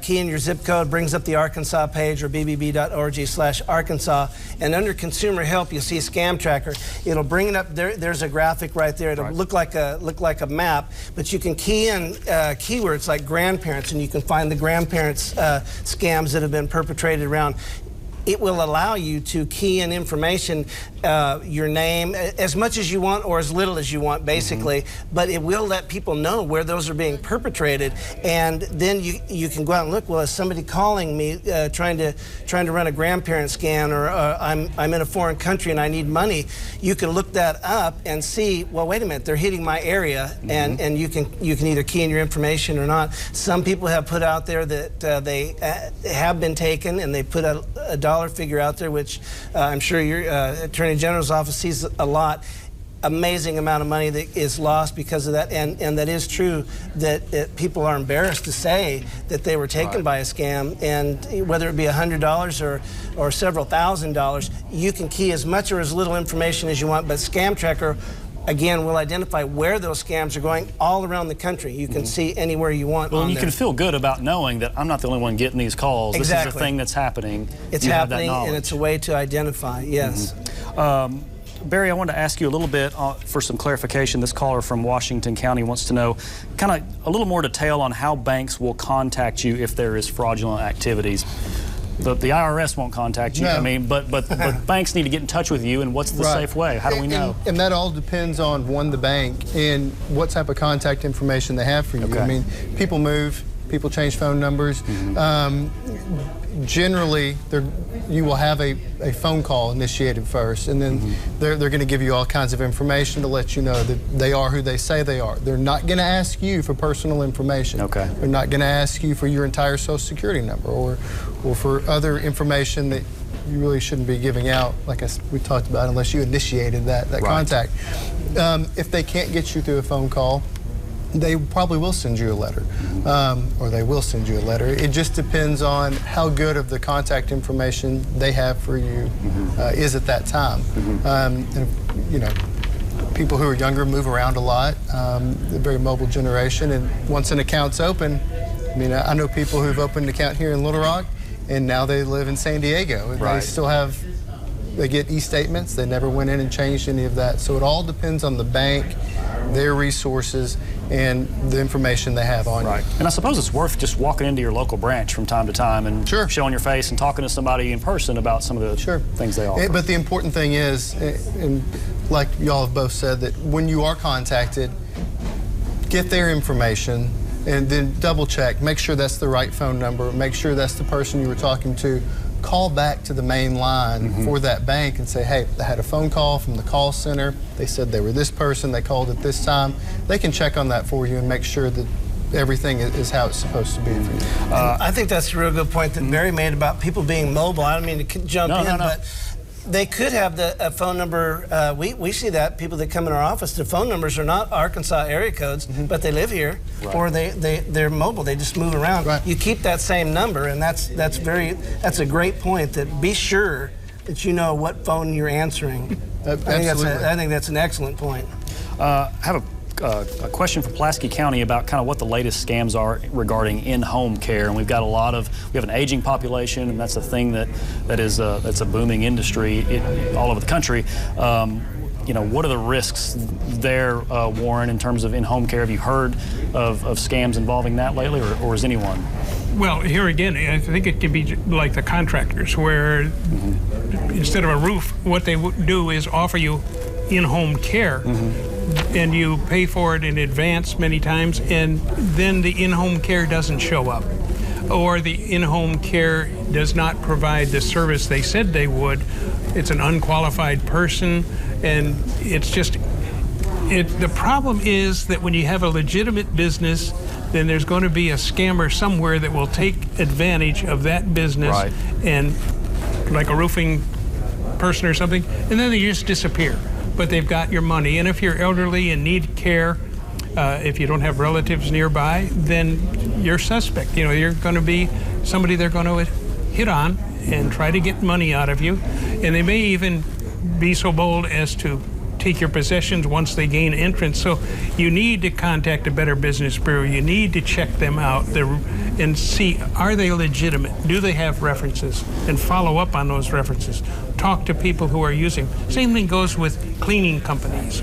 key in your zip code, brings up the Arkansas page, or bbb.org/Arkansas, and under Consumer Help, you'll see Scam Tracker. It'll bring it up. There's a graphic right there. It'll look like a map, but you can key in keywords like grandparents, and you can find the grandparents scams that have been perpetrated around. it will allow you to key in information, your name, as much as you want or as little as you want, basically. But it will let people know where those are being perpetrated, and then you can go out and look. Well, is somebody calling me trying to run a grandparent scan, or I'm in a foreign country and I need money? You can look that up and see. Well, wait a minute, they're hitting my area, and you can either key in your information or not. Some people have put out there that they have been taken, and they put a dollar figure out there, which I'm sure your Attorney General's office sees a lot. Amazing amount of money that is lost because of that, and that is true, that people are embarrassed to say that they were taken by a scam, and whether it be $100 or several $1,000s, you can key as much or as little information as you want, but Scam Tracker, again, will identify where those scams are going all around the country. You can see anywhere you want. Well, and you can feel good about knowing that I'm not the only one getting these calls. Exactly. This is a thing that's happening. It's happening, and it's a way to identify, yes. Barry, I wanted to ask you a little bit for some clarification. This caller from Washington County wants to know kind of a little more detail on how banks will contact you if there is fraudulent activities. The IRS won't contact you. No. I mean, but banks need to get in touch with you, and what's the safe way? How do we know? And that all depends on, one, the bank and what type of contact information they have for you. Okay. I mean, people move, people change phone numbers. Generally, you will have a phone call initiated first, and then they're going to give you all kinds of information to let you know that they are who they say they are. They're not going to ask you for personal information. Okay. They're not going to ask you for your entire Social Security number or for other information that you really shouldn't be giving out, like we talked about, unless you initiated that contact. If they can't get you through a phone call, they probably will send you a letter, or they will send you a letter. It just depends on how good of the contact information they have for you is at that time. And, you know, people who are younger move around a lot. They're a very mobile generation, and once an account's open, I mean, I know people who've opened an account here in Little Rock, and now they live in San Diego. And they still have, they get e-statements. They never went in and changed any of that. So it all depends on the bank, their resources, and the information they have on you. And I suppose it's worth just walking into your local branch from time to time and showing your face and talking to somebody in person about some of the things they offer. But the important thing is, and like y'all have both said, that when you are contacted, get their information and then double check, make sure that's the right phone number, make sure that's the person you were talking to. Call back to the main line for that bank and say, hey, I had a phone call from the call center. They said they were this person. They called at this time. They can check on that for you and make sure that everything is how it's supposed to be for you. I think that's a real good point that Barry made about people being mobile. I don't mean to jump in, but they could have a phone number. We see that people that come in our office, the phone numbers are not Arkansas area codes, but they live here, or they're mobile. They just move around. You keep that same number, and that's a great point. That be sure that you know what phone you're answering. I think that's an excellent point. I have a question from Pulaski County about kind of what the latest scams are regarding in-home care, and we have an aging population, and that's a thing that's a booming industry all over the country. You know, what are the risks there, Warren, in terms of in-home care? Have you heard of scams involving that lately, or is anyone? Well, here again, I think it can be like the contractors, where instead of a roof, what they do is offer you in-home care. And you pay for it in advance many times, and then the in-home care doesn't show up, or the in-home care does not provide the service they said they would. It's an unqualified person, and it's just, the problem is that when you have a legitimate business, then there's going to be a scammer somewhere that will take advantage of that business, and like a roofing person or something, and then they just disappear. But they've got your money, and if you're elderly and need care, if you don't have relatives nearby, then you're suspect. You know, you're going to be somebody they're going to hit on and try to get money out of you, and they may even be so bold as to take your possessions once they gain entrance. So you need to contact a Better Business Bureau. You need to check them out and see, are they legitimate? Do they have references? And follow up on those references. Talk to people who are using. Same thing goes with cleaning companies.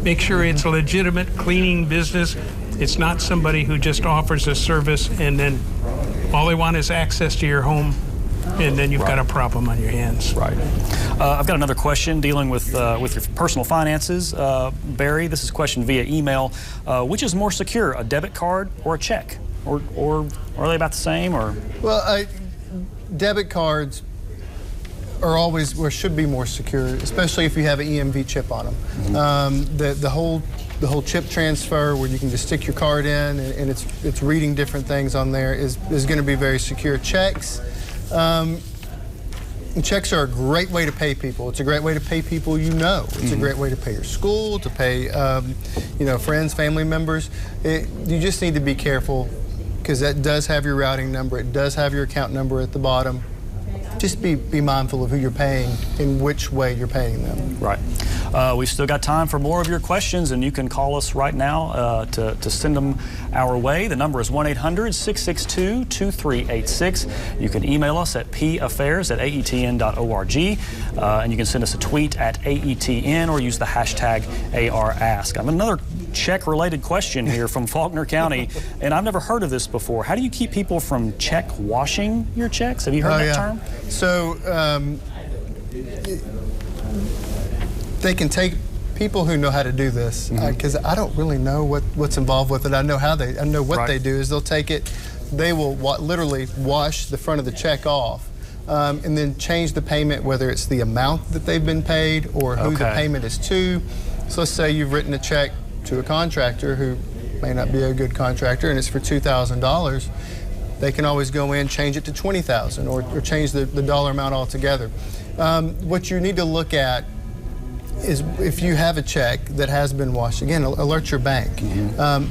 Make sure it's a legitimate cleaning business. It's not somebody who just offers a service and then all they want is access to your home and then you've got a problem on your hands. Right. I've got another question dealing with your personal finances. Barry, this is a question via email. Which is more secure, a debit card or a check? Or are they about the same? Or Well, debit cards are always, or should be, more secure, especially if you have an EMV chip on them. The whole chip transfer, where you can just stick your card in and it's reading different things on there, is going to be very secure. Checks. Checks are a great way to pay people. It's a great way to pay people you know. It's a great way to pay your school, to pay friends, family members. You just need to be careful, because that does have your routing number. It does have your account number at the bottom. Just be mindful of who you're paying and which way you're paying them. Right. We've still got time for more of your questions, and you can call us right now to send them our way. The number is 1-800-662-2386. You can email us at paffairs@aetn.org, and you can send us a tweet at AETN or use the hashtag ARAsk. I have another check-related question here from Faulkner County, and I've never heard of this before. How do you keep people from check washing your checks? Have you heard that term? So they can take people who know how to do this, because I don't really know what's involved with it. I know what they do is they'll take it, they will literally wash the front of the check off, and then change the payment, whether it's the amount that they've been paid or who the payment is to. So let's say you've written a check to a contractor who may not be a good contractor, and it's for $2,000. They can always go in, change it to $20,000, or change the dollar amount altogether. What you need to look at is, if you have a check that has been washed, again, alert your bank.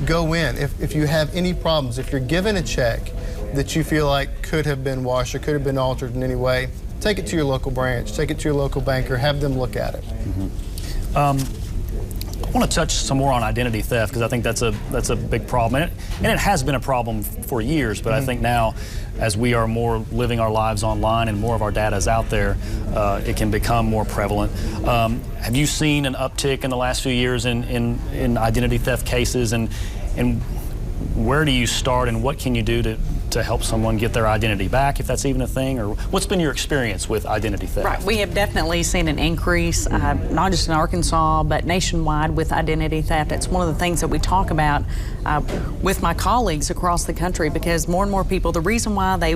Go in. If you have any problems, if you're given a check that you feel like could have been washed or could have been altered in any way, take it to your local branch, take it to your local banker, have them look at it. I want to touch some more on identity theft, because I think that's a big problem, and it has been a problem for years. But I think now, as we are more living our lives online and more of our data is out there, it can become more prevalent. Have you seen an uptick in the last few years in identity theft cases, and where do you start, and what can you do to help someone get their identity back, if that's even a thing? Or what's been your experience with identity theft? Right, we have definitely seen an increase, not just in Arkansas, but nationwide, with identity theft. It's one of the things that we talk about with my colleagues across the country, because more and more people, the reason why they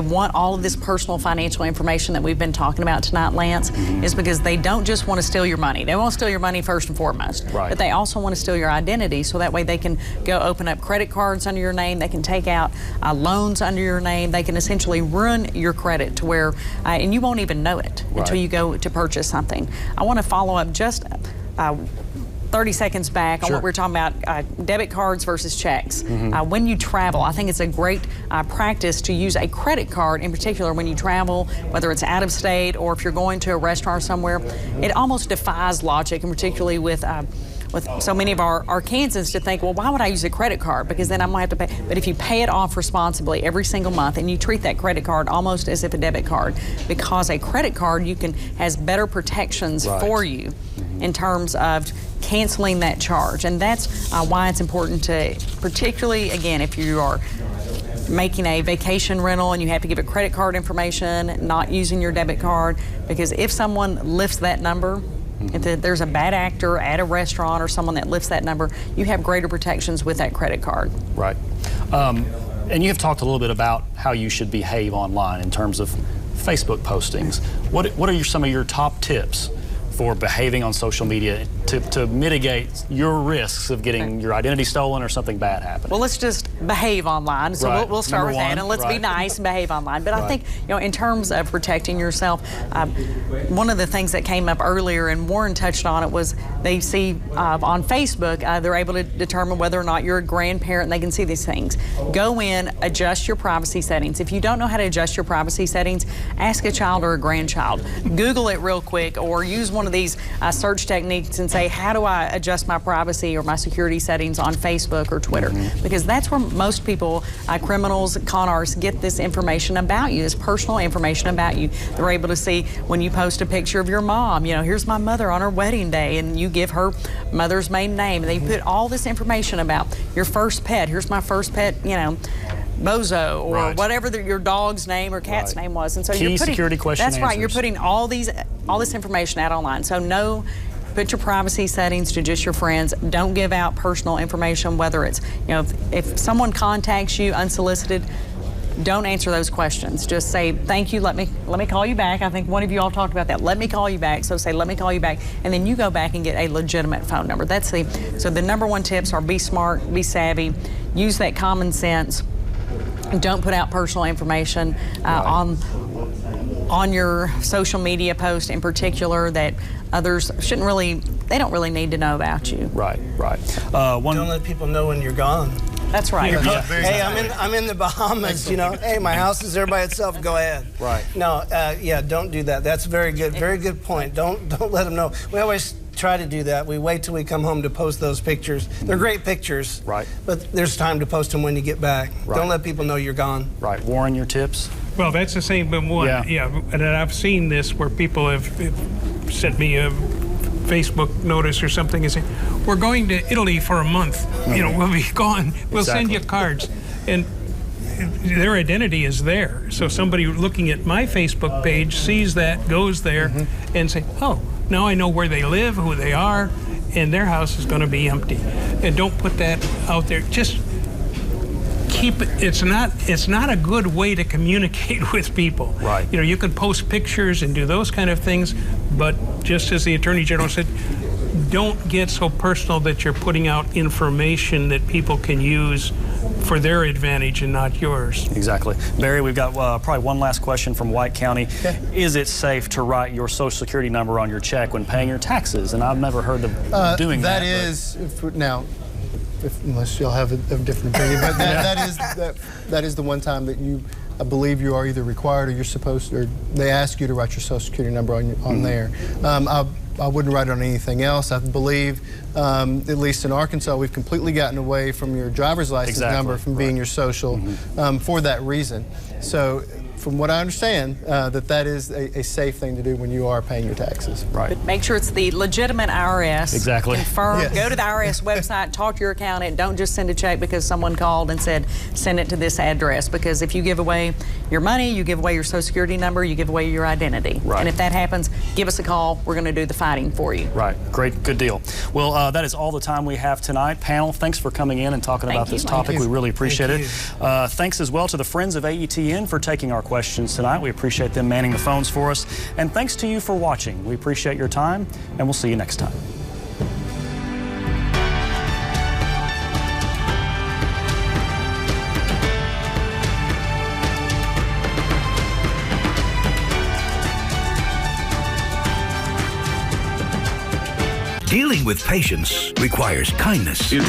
want all of this personal financial information that we've been talking about tonight, Lance, is because they don't just want to steal your money. They won't steal your money first and foremost, but they also want to steal your identity, so that way they can go open up credit cards under your name, they can take out loans under your name, they can essentially ruin your credit to where, and you won't even know it until you go to purchase something. I want to follow up just 30 seconds back on what we're talking about, debit cards versus checks. When you travel, I think it's a great practice to use a credit card, in particular when you travel, whether it's out of state or if you're going to a restaurant somewhere. It almost defies logic, and particularly with so many of our Arkansans, to think, well, why would I use a credit card? Because then I might have to pay. But if you pay it off responsibly every single month, and you treat that credit card almost as if a debit card, because a credit card has better protections for you in terms of canceling that charge. And that's why it's important to, particularly, again, if you are making a vacation rental and you have to give it credit card information, not using your debit card, because if someone lifts that number, if there's a bad actor at a restaurant or someone that lifts that number, you have greater protections with that credit card. Right. And you have talked a little bit about how you should behave online in terms of Facebook postings. What are some of your top tips for behaving on social media to mitigate your risks of getting your identity stolen or something bad happen? Well, let's just behave online. So we'll start with that, and let's be nice and behave online. But I think, in terms of protecting yourself, one of the things that came up earlier, and Warren touched on it, was they see on Facebook, they're able to determine whether or not you're a grandparent, and they can see these things. Go in, adjust your privacy settings. If you don't know how to adjust your privacy settings, ask a child or a grandchild. Google it real quick, or use one of these search techniques and say, how do I adjust my privacy or my security settings on Facebook or Twitter? Because that's where most people, criminals, con artists, get this information about you, this personal information about you. They're able to see when you post a picture of your mom, here's my mother on her wedding day, and you give her mother's maiden name, and they put all this information about your first pet. Here's my first pet, Bozo or Right. whatever your dog's name or cat's Right. name was. And so Key you're putting security question That's right. You're answers. putting all this information out online. So put your privacy settings to just your friends. Don't give out personal information, whether it's, if someone contacts you unsolicited, don't answer those questions. Just say, thank you, let me call you back. I think one of you all talked about that. Let me call you back. So say, let me call you back. And then you go back and get a legitimate phone number. So the number one tips are be smart, be savvy, use that common sense. Don't put out personal information on your social media post in particular that others they don't really need to know about you. Right. Don't let people know when you're gone. That's right. Hey, I'm in the Bahamas, Hey, my house is there by itself. Go ahead. Right. No, don't do that. That's very good point. Don't let them know. We always try to do that. We wait till we come home to post those pictures. They're great pictures. Right. But there's time to post them when you get back. Right. Don't let people know you're gone. Right. Warren, your tips? Well, that's the same one. Yeah. And I've seen this where people have sent me a Facebook notice or something and say, we're going to Italy for a month. We'll be gone. We'll send you cards. And their identity is there. So somebody looking at my Facebook page sees that, goes there, and say, oh, now I know where they live, who they are, and their house is going to be empty. And don't put that out there. Just keep it. It's not a good way to communicate with people. Right. You can post pictures and do those kind of things, but just as the Attorney General said, don't get so personal that you're putting out information that people can use for their advantage and not yours. Exactly. Barry, we've got probably one last question from White County. Okay. Is it safe to write your Social Security number on your check when paying your taxes? And I've never heard of doing that. Unless y'all have a different opinion, but that is the one time that I believe you are either required or you're supposed to, or they ask you to write your Social Security number on there. I wouldn't write it on anything else. I believe, at least in Arkansas, we've completely gotten away from your driver's license number from being your social for that reason. So, from what I understand, that is a safe thing to do when you are paying your taxes. Right. But make sure it's the legitimate IRS. Exactly. Confirm. Yes. Go to the IRS website, talk to your accountant. Don't just send a check because someone called and said, send it to this address. Because if you give away your money, you give away your Social Security number, you give away your identity. Right. And if that happens, give us a call. We're going to do the fighting for you. Right. Great. Good deal. Well, that is all the time we have tonight. Panel, thanks for coming in and talking about this topic. We really appreciate it. Thanks as well to the Friends of AETN for taking our questions tonight. We appreciate them manning the phones for us. And thanks to you for watching. We appreciate your time, and we'll see you next time. Dealing with patients requires kindness.